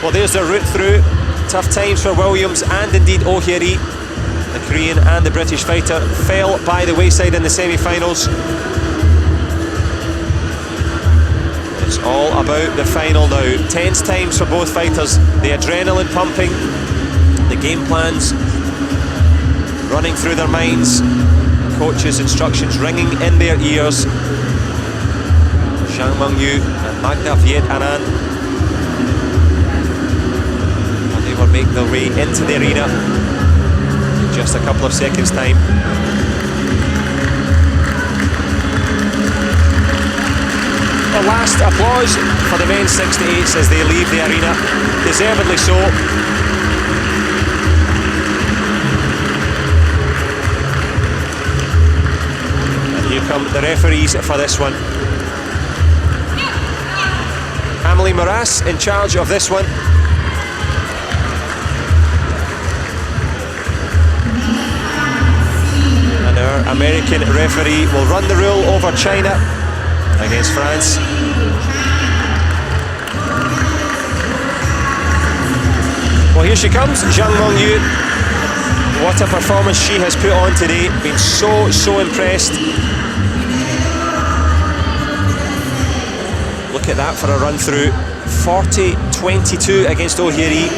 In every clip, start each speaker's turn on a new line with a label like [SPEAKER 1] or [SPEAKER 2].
[SPEAKER 1] Well, there's their route through. Tough times for Williams and indeed Oh Hye-ri. The Korean and the British fighter fell by the wayside in the semi-finals. It's all about the final now. Tense times for both fighters. The adrenaline pumping, the game plans running through their minds, coaches' instructions ringing in their ears. ZHANG MENGYU and MAGDA WIET HENIN, and they will make their way into the arena in just a couple of seconds' time. The last applause for the men's 68s as they leave the arena, deservedly so. And here come the referees for this one. Emily Morass in charge of this one. And our American referee will run the rule over China against France. Well, here she comes, ZHANG MENGYU. What a performance she has put on today. Been so impressed. Look at that for a run through. 40-22 against Oh Hye-ri.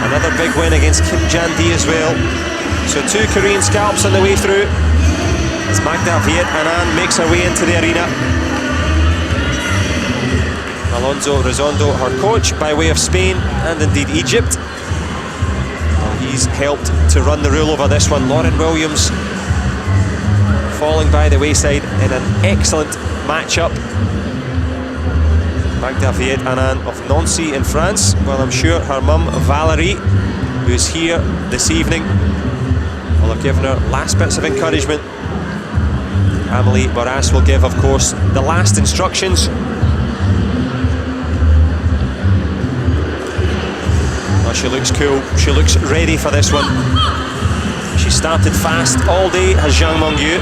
[SPEAKER 1] Another big win against Kim Jan-di as well. So 2 Korean scalps on the way through as MAGDA WIET HENIN makes her way into the arena. Alonso Redondo, her coach, by way of Spain and indeed Egypt. Well, he's helped to run the rule over this one. Lauren Williams falling by the wayside in an excellent matchup. MAGDA WIET HENIN of Nancy in France. Well, I'm sure her mum Valerie, who's here this evening, will have given her last bits of encouragement. Emily Morass will give, of course, the last instructions. Oh, she looks cool. She looks ready for this one. She started fast all day, has ZHANG MENGYU.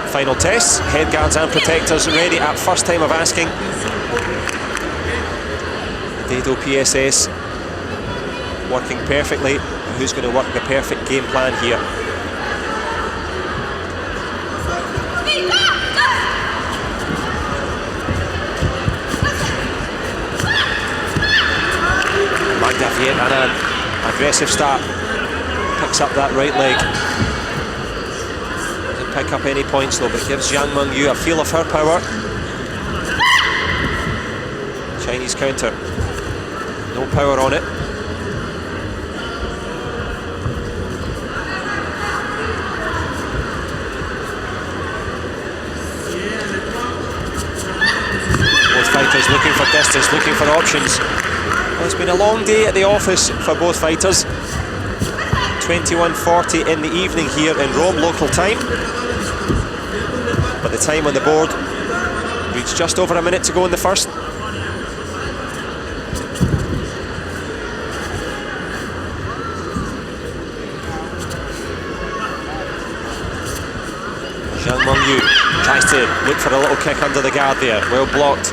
[SPEAKER 1] Final tests, head guards and protectors ready at first time of asking. Dado PSS working perfectly. Who's going to work the perfect game plan here? MAGDA WIET HENIN, aggressive start. Picks up that right leg. Pick up any points though, but gives ZHANG MENGYU a feel of her power. Chinese counter, no power on it. Both fighters looking for distance, looking for options. Well, it's been a long day at the office for both fighters. 21:40 in the evening here in Rome, local time. But the time on the board reached just over a minute to go in the first. ZHANG MENGYU tries to look for a little kick under the guard there, well blocked.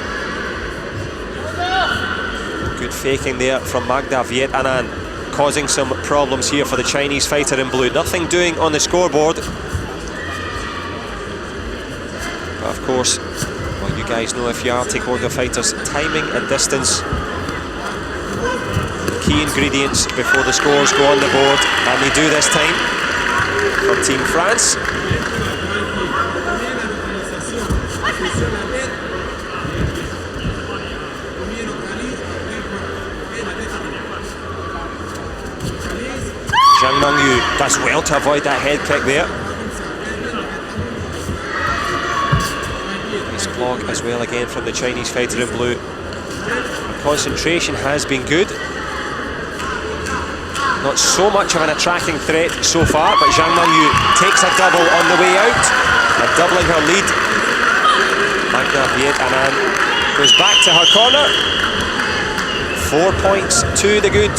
[SPEAKER 1] Good faking there from MAGDA WIET HENIN, causing some problems here for the Chinese fighter in blue. Nothing doing on the scoreboard. But of course, well, you guys know if you are Taekwondo fighters, timing and distance, key ingredients before the scores go on the board, and they do this time for Team France. ZHANG MENGYU does well to avoid that head kick there. Nice block as well again from the Chinese fighter in blue. Concentration has been good. Not so much of an attacking threat so far, but ZHANG MENGYU takes a double on the way out, and doubling her lead. MAGDA WIET HENIN goes back to her corner. 4 points to the good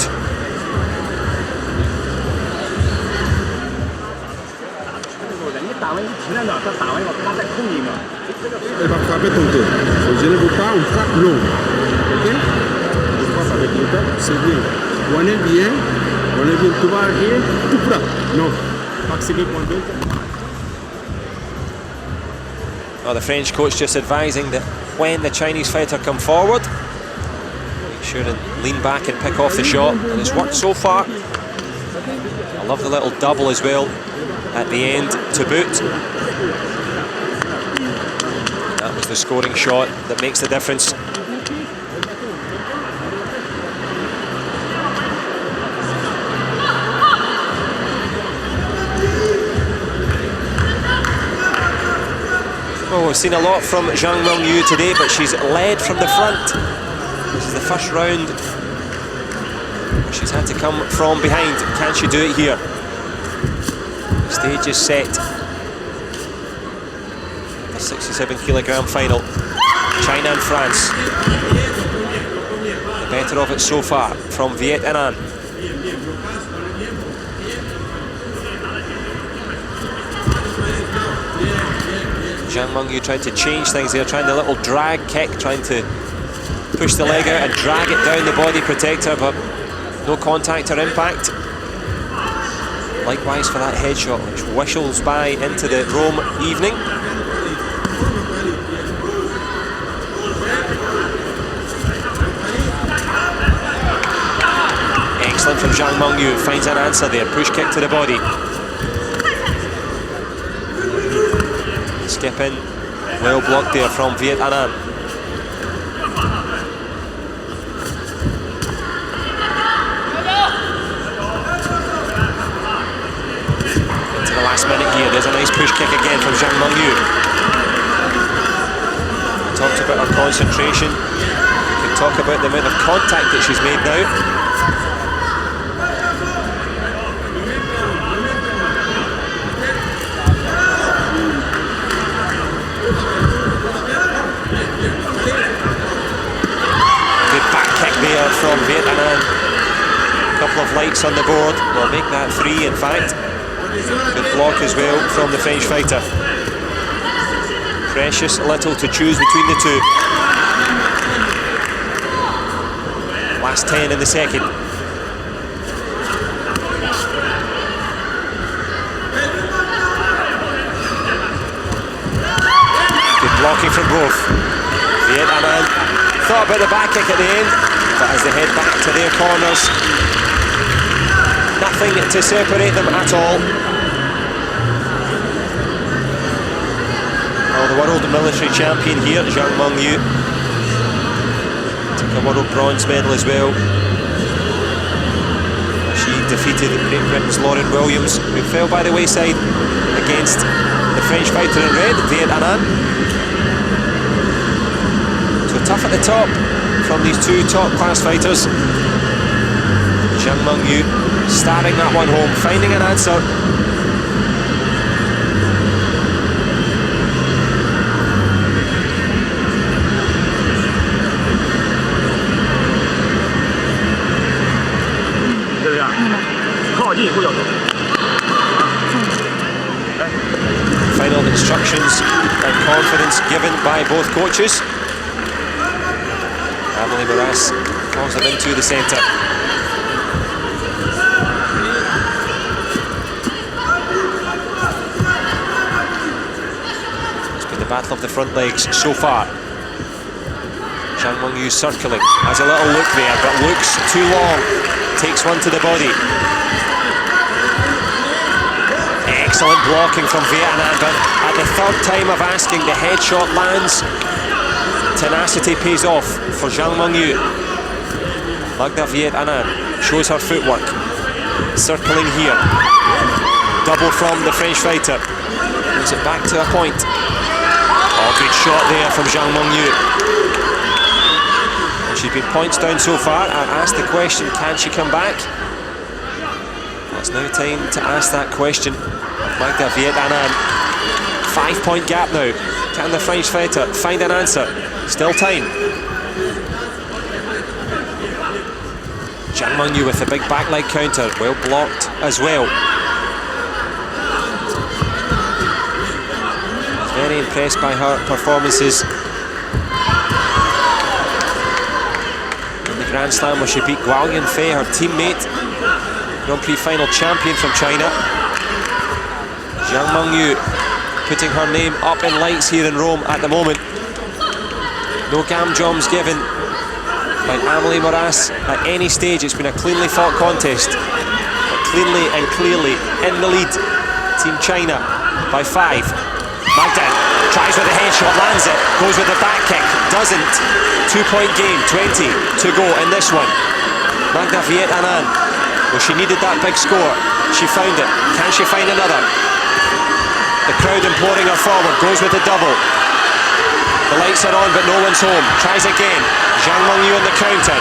[SPEAKER 2] Elle va frapper ton tour. Je ne veux pas on frappe long. Ok? On frappe avec le tête, c'est bien. On est bien. Tu vas arriver, tu frappes. Non. Maximum point de.
[SPEAKER 1] Well, the French coach just advising that when the Chinese fighter come forward, make sure and lean back and pick off the shot, and it's worked so far. I love the little double as well at the end to boot. That was the scoring shot that makes the difference. Well, we've seen a lot from ZHANG MENGYU today, but she's led from the front. This is the first round where she's had to come from behind. Can she do it here? The stage is set. The 67-kilogram final. China and France. The better of it so far from WIET HENIN. ZHANG MENGYU trying to change things there, trying the little drag kick, trying to push the leg out and drag it down the body protector, but no contact or impact. Likewise for that headshot, which whistles by into the Rome evening. Excellent from ZHANG MENGYU, finds an answer there, push kick to the body. Skip in, well blocked there from WIET HENIN. Into the last minute here, there's a nice push kick again from ZHANG MENGYU. Talked about her concentration, we can talk about the amount of contact that she's made now. From WIET HENIN. A couple of likes on the board. We'll make that 3 in fact. Good block as well from the French fighter. Precious little to choose between the two. Last 10 in the second. Good blocking from both. WIET HENIN thought about the back kick at the end, but as they head back to their corners, nothing to separate them at all. Oh, the world military champion here, ZHANG MENGYU. Took a world bronze medal as well. She defeated Great Britain's Lauren Williams, who fell by the wayside against the French fighter in red, WIET HENIN. Tough at the top from these two top-class fighters. ZHANG MENGYU starting that one home, finding an answer. Final instructions and confidence given by both coaches. Emily Morass calls them into the centre. It's been the battle of the front legs so far. ZHANG MENGYU circling, has a little look there, but looks too long. Takes one to the body. Excellent blocking from WIET HENIN, but at the third time of asking, the headshot lands. Tenacity pays off for ZHANG MENGYU. MAGDA WIET HENIN shows her footwork. Circling here. Double from the French fighter. Brings it back to a point. Oh, good shot there from ZHANG MENGYU. She's been points down so far. I asked the question, can she come back? Well, it's now time to ask that question of MAGDA WIET HENIN. 5-point gap now. Can the French fighter find an answer? Still time. ZHANG MENGYU with the big back leg counter, well blocked as well. Very impressed by her performances in the Grand Slam, where she beat Guo Yunfei, her teammate, Grand Prix final champion from China. Zhang MENGYU putting her name up in lights here in Rome at the moment. No gam joms given by Amelie Moras at any stage. It's been a cleanly fought contest, but cleanly and clearly in the lead, Team China by 5. MAGDA tries with the headshot, lands it, goes with the back kick, doesn't. 2-point game, 20 to go in this one. MAGDA WIET HENIN, well, she needed that big score. She found it. Can she find another? The crowd imploring her forward, goes with the double. The lights are on, but no one's home. Tries again. Zhang MENGYU on the counter.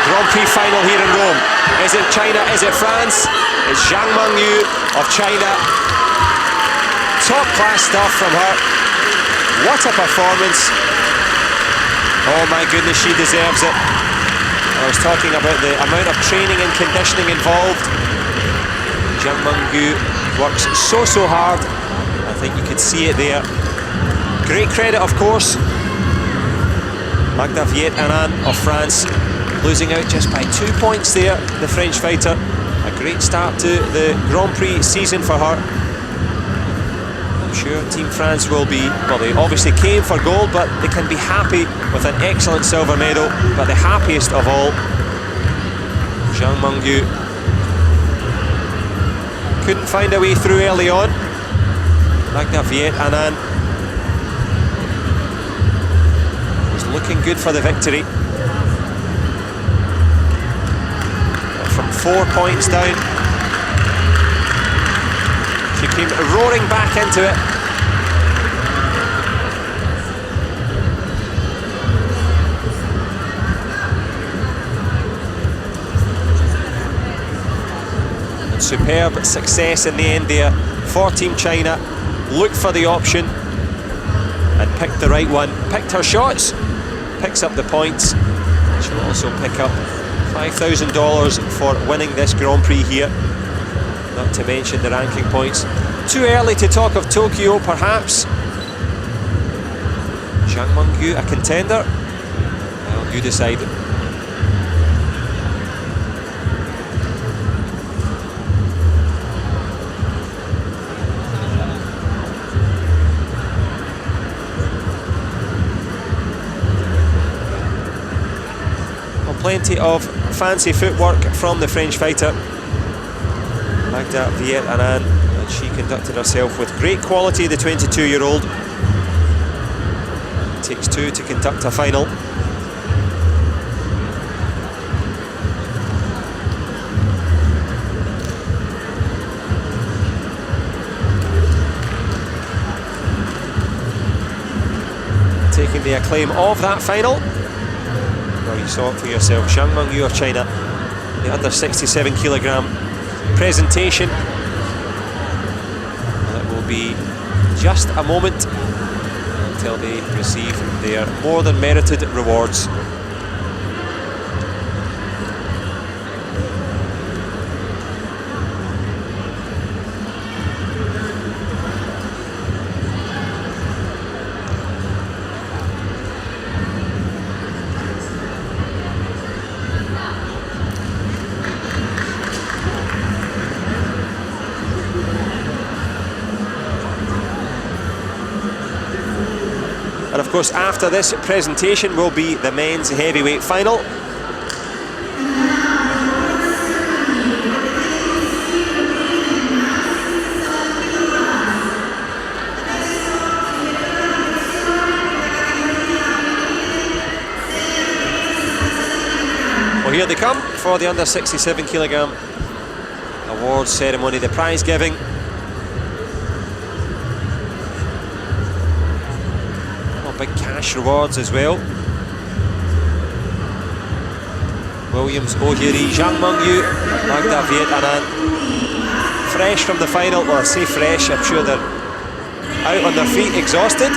[SPEAKER 1] Grand Prix final here in Rome. Is it China? Is it France? It's Zhang MENGYU of China. Top class stuff from her. What a performance. Oh my goodness, she deserves it. I was talking about the amount of training and conditioning involved. Zhang MENGYU works so hard. I think you could see it there. Great credit, of course. MAGDA WIET HENIN of France losing out just by 2 points there, the French fighter. A great start to the Grand Prix season for her. I'm sure Team France will be, well, they obviously came for gold, but they can be happy with an excellent silver medal. But the happiest of all, Zhang MENGYU couldn't find a way through early on. MAGDA WIET HENIN was looking good for the victory. But from 4 points down, she came roaring back into it. And superb success in the end there for Team China. Looked for the option and picked the right one. Picked her shots, picks up the points. She'll also pick up $5,000 for winning this Grand Prix here. Not to mention the ranking points. Too early to talk of Tokyo, perhaps. Zhang MENGYU a contender? Well, you decide. Plenty of fancy footwork from the French fighter MAGDA WIET HENIN, and she conducted herself with great quality, the 22-year-old. Takes 2 to conduct a final. Taking the acclaim of that final. Well, you saw it for yourself. Zhang MENGYU of China, the under 67 kilogram presentation. And it will be just a moment until they receive their more than merited rewards. And of course, after this presentation will be the men's heavyweight final. Well, here they come for the under 67 kilogram awards ceremony, the prize giving. Big cash rewards as well. Williams, Ohiri, Zhang MENGYU, MAGDA WIET HENIN. Fresh from the final. Well, I say fresh, I'm sure they're out on their feet, exhausted.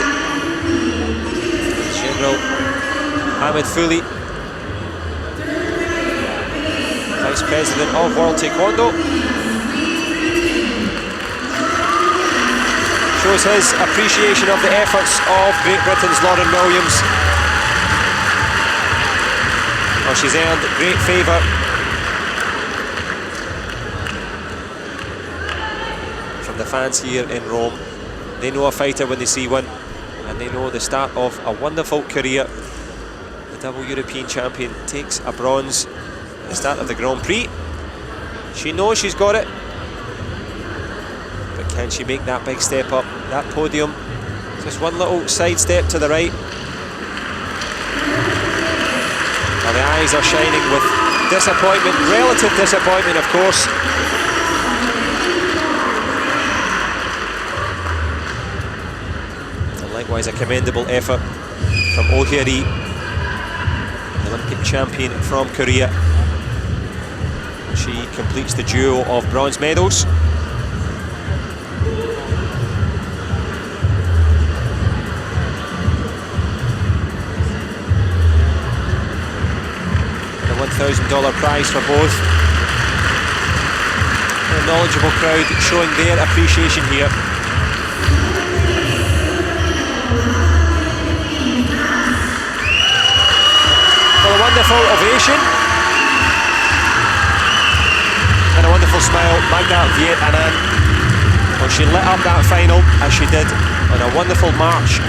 [SPEAKER 1] General Hamid Fouli, Vice President of World Taekwondo. shows his appreciation of the efforts of Great Britain's Lauren Williams. Well, she's earned great favour from the fans here in Rome. They know a fighter when they see one, and they know the start of a wonderful career. The double European champion takes a bronze at the start of the Grand Prix. She knows she's got it, but can she make that big step up? That podium, just one little side step to the right. Well, the eyes are shining with disappointment, relative disappointment, of course. And likewise a commendable effort from Oh Hyeri, the Olympic champion from Korea. She completes the duo of bronze medals. $1,000 prize for both. A knowledgeable crowd showing their appreciation here. Well, a wonderful ovation and a wonderful smile. Magda WIET HENIN, well, she lit up that final as she did on a wonderful march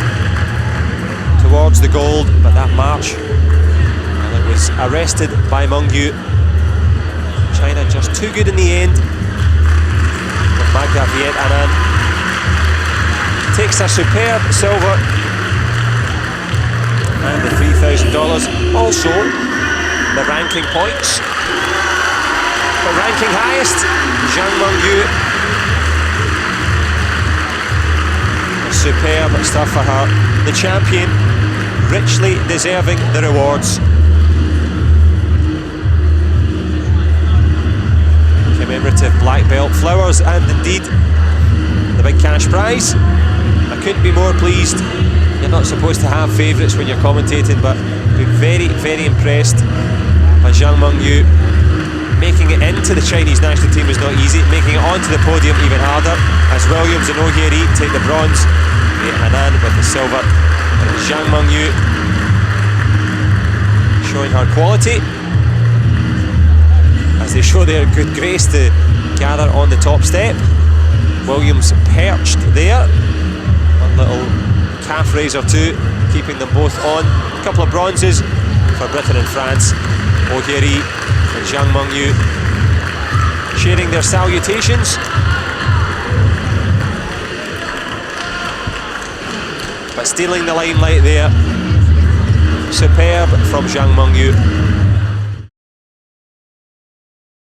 [SPEAKER 1] towards the gold, but that march was arrested by MENGYU. China just too good in the end. But Magda WIET HENIN takes a superb silver and the $3,000. Also, the ranking points. But ranking highest, ZHANG MENGYU. Superb stuff for her. The champion, richly deserving the rewards. Commemorative black belt, flowers, and indeed the big cash prize. I couldn't be more pleased. You're not supposed to have favourites when you're commentating, but been very, very impressed by ZHANG MENGYU. Making it into the Chinese national team was not easy. Making it onto the podium even harder, as Williams and Oh Hyeri take the bronze. WIET HENIN with the silver. And ZHANG MENGYU showing her quality as they show their good grace to gather on the top step. Williams perched there. One little calf raise or two, keeping them both on. A couple of bronzes for Britain and France. Oh Hyeri and ZHANG MENGYU sharing their salutations. But stealing the limelight there. Superb from ZHANG MENGYU.